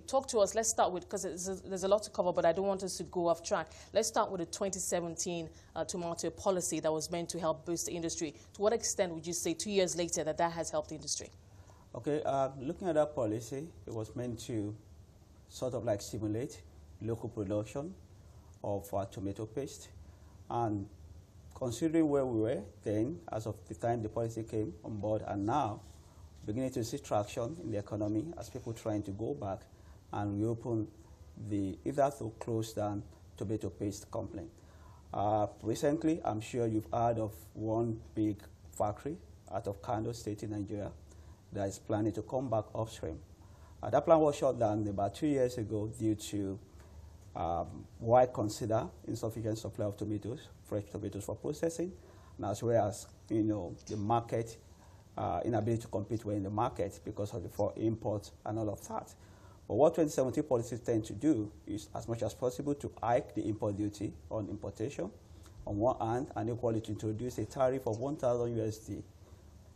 Talk to us. Let's start with, because there's a lot to cover, but I don't want us to go off track. Let's start with the 2017 tomato policy that was meant to help boost the industry. To what extent would you say 2 years later that has helped the industry? Okay, looking at that policy, it was meant to sort of like stimulate local production of tomato paste. And considering where we were then, as of the time the policy came on board, and now beginning to see traction in the economy as people trying to go back and reopen the hitherto closed down tomato paste company. Recently, I'm sure you've heard of one big factory out of Kano State in Nigeria that is planning to come back upstream. That plan was shut down about 2 years ago due to what I consider insufficient supply of tomatoes, fresh tomatoes for processing, and as well as the market inability to compete well in the market because of the imports and all of that. But what 2017 policies tend to do is, as much as possible, to hike the import duty on importation on one hand, and equally to introduce a tariff of 1,000 USD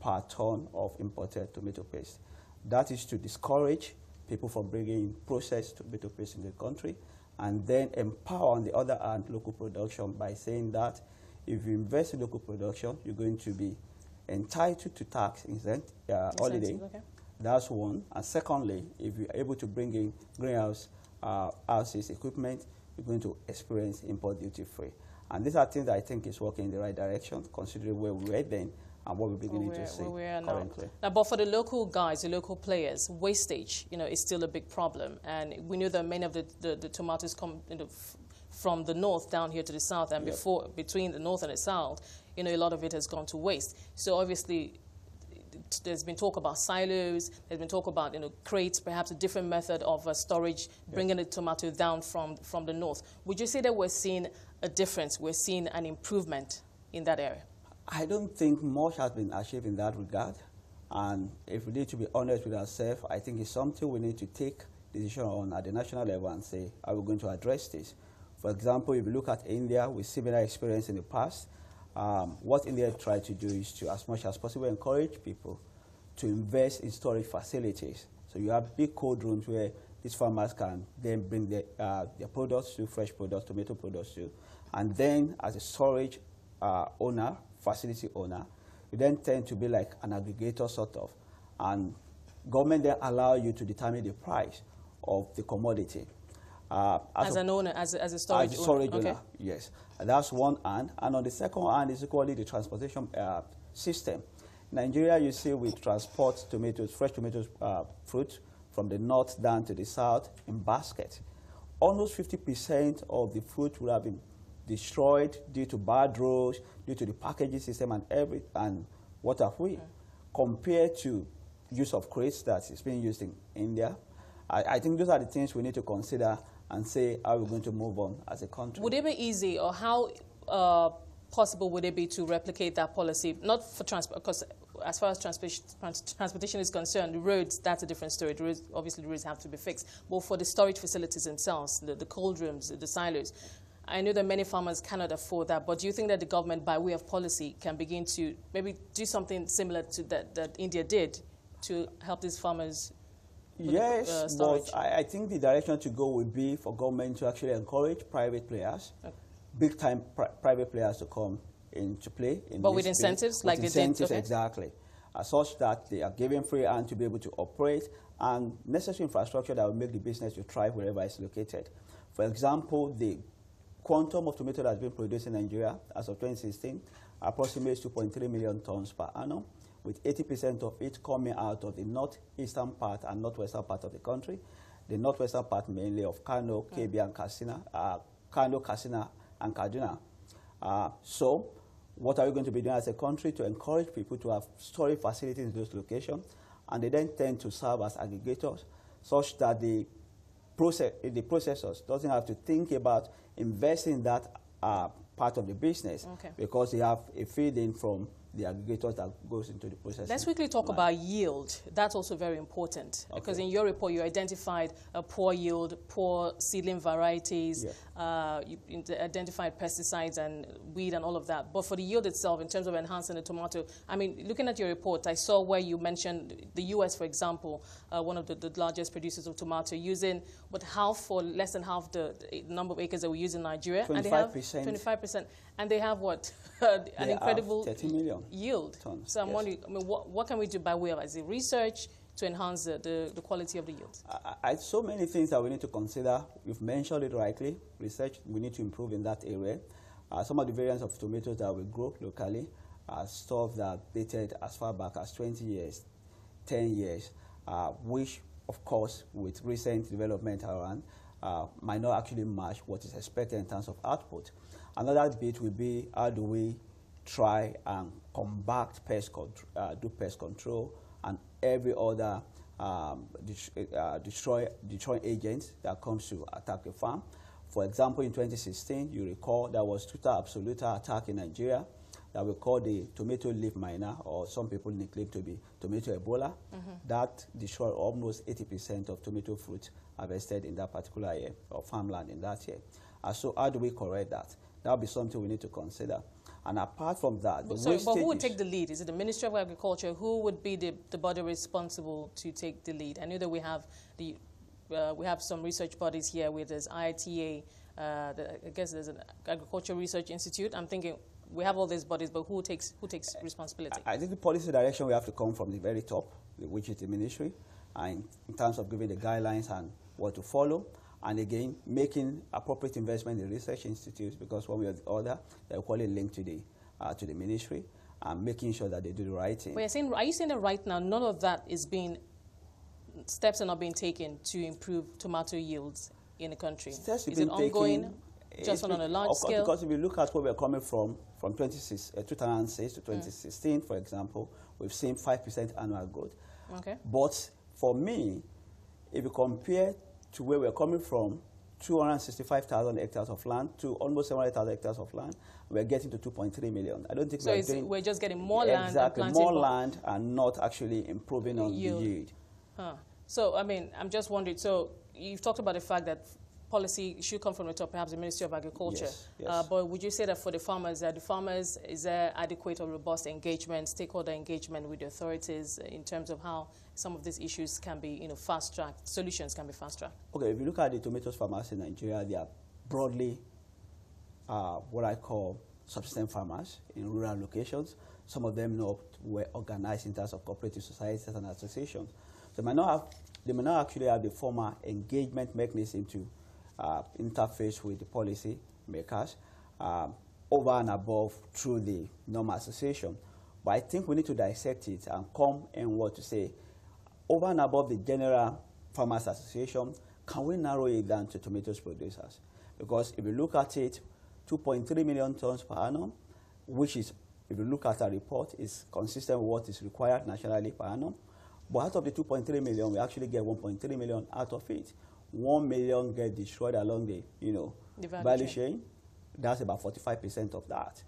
per ton of imported tomato paste. That is to discourage people from bringing processed tomato paste in the country, and then empower, on the other hand, local production by saying that if you invest in local production, you're going to be entitled to tax holiday. Okay. That's one. And secondly, if you're able to bring in greenhouse houses equipment, you're going to experience import duty free. And these are things that I think is working in the right direction, considering where we were then and what we're beginning to see currently. Now, but for the local guys, the local players, wastage, is still a big problem. And we know that many of the tomatoes come from the north down here to the south, and between the north and the south, a lot of it has gone to waste. So obviously, there's been talk about silos, there's been talk about crates, perhaps a different method of storage, bringing the tomato down from the north. Would you say that we're seeing a difference, we're seeing an improvement in that area? I don't think much has been achieved in that regard. And if we need to be honest with ourselves, I think it's something we need to take decision on at the national level and say, are we going to address this? For example, if you look at India with similar experience in the past, what India tried to do is to, as much as possible, encourage people to invest in storage facilities. So you have big cold rooms where these farmers can then bring their products to, fresh products, tomato products to, and then as a storage owner, facility owner, you then tend to be like an aggregator sort of, and government then allow you to determine the price of the commodity. As an owner, as a storage owner, okay. Yes. And that's one hand. And on the second hand is equally the transportation system. In Nigeria, you see we transport tomatoes, fresh tomatoes, fruit from the north down to the south in baskets. Almost 50% of the fruit will have been destroyed due to bad roads, due to the packaging system and what have we, compared to use of crates that is being used in India. I think those are the things we need to consider and say, how we're going to move on as a country. Would it be easy, or how possible would it be to replicate that policy? Not for transport, because as far as transportation is concerned, the roads, that's a different story. The roads, obviously, the roads have to be fixed. But for the storage facilities themselves, the cold rooms, the silos, I know that many farmers cannot afford that, but do you think that the government, by way of policy, can begin to maybe do something similar to that India did to help these farmers? Yes, but I think the direction to go would be for government to actually encourage private players, big-time private players to come into play. But with incentives, like they did? Incentives, exactly. Such that they are given free hand to be able to operate, and necessary infrastructure that will make the business to thrive wherever it's located. For example, the quantum of tomato that has been produced in Nigeria as of 2016 approximates 2.3 million tons per annum, with 80% of it coming out of the northeastern part and northwestern part of the country. The northwestern part mainly of Kano, KB, and Katsina, Kano, Katsina, and Kaduna. So what are we going to be doing as a country to encourage people to have storage facilities in those locations? And they then tend to serve as aggregators, such that the processors doesn't have to think about investing in that part of the business, because they have a feed-in from the aggregators that goes into the processing. Let's quickly talk about yield. That's also very important, because in your report you identified a poor yield, poor seedling varieties, you identified pesticides and weed and all of that. But for the yield itself, in terms of enhancing the tomato, I mean, looking at your report, I saw where you mentioned the U.S., for example, one of the largest producers of tomato, using half or less than half the number of acres that we use in Nigeria. 25%. And they have 25%. And they have what? An incredible 30 million yield. Tons. So I'm wondering, I mean, what can we do by way of as a research to enhance the quality of the yield? So many things that we need to consider. You've mentioned it rightly. Research, we need to improve in that area. Some of the variants of tomatoes that we grow locally are stuff that dated as far back as 20 years, 10 years, which, of course, with recent development around, might not actually match what is expected in terms of output. Another bit will be, how do we try and combat pest control, do pest control and every other destroy agent that comes to attack a farm. For example, in 2016, you recall there was Tuta absoluta attack in Nigeria that we call the tomato leaf miner, or some people claim to be tomato Ebola. That destroyed almost 80% of tomato fruit harvested in that particular year, or farmland in that year. So how do we correct that? That will be something we need to consider. And apart from that, but who would take the lead? Is it the Ministry of Agriculture? Who would be the body responsible to take the lead? I know that we have some research bodies here where there's IITA, I guess there's an Agricultural Research Institute. I'm thinking we have all these bodies, but who takes responsibility? I think the policy direction will have to come from the very top, which is the ministry, and in terms of giving the guidelines and what to follow. And again, making appropriate investment in research institutes, because one way or the other, they're equally linked to the ministry, and making sure that they do the right thing. But are you saying that right now none of that is steps are not being taken to improve tomato yields in the country? Steps is it ongoing, just on a large scale? Because if you look at where we're coming from 2006 to 2016, for example, we've seen 5% annual growth. Okay. But for me, if you compare to where we're coming from, 265,000 hectares of land to almost 700,000 hectares of land, we're getting to 2.3 million. I don't think we're just getting more land. Exactly, more land and not actually improving on the yield. So, I mean, I'm just wondering, so you've talked about the fact that policy should come from the top, perhaps the Ministry of Agriculture. Yes. But would you say that for the farmers, is there adequate or robust engagement, stakeholder engagement with the authorities in terms of how some of these issues can be, fast-tracked, solutions can be fast-tracked? Okay, if you look at the tomatoes farmers in Nigeria, they are broadly what I call subsistence farmers in rural locations. Some of them were organized in terms of cooperative societies and associations. So they may not actually have the formal engagement mechanism to interface with the policy makers over and above through the normal association. But I think we need to dissect it and come and what to say. Over and above the general farmers association, can we narrow it down to tomatoes producers? Because if you look at it, 2.3 million tons per annum, which is, if you look at our report, is consistent with what is required nationally per annum. But out of the 2.3 million, we actually get 1.3 million out of it. 1 million get destroyed along the, value chain. That's about 45% of that.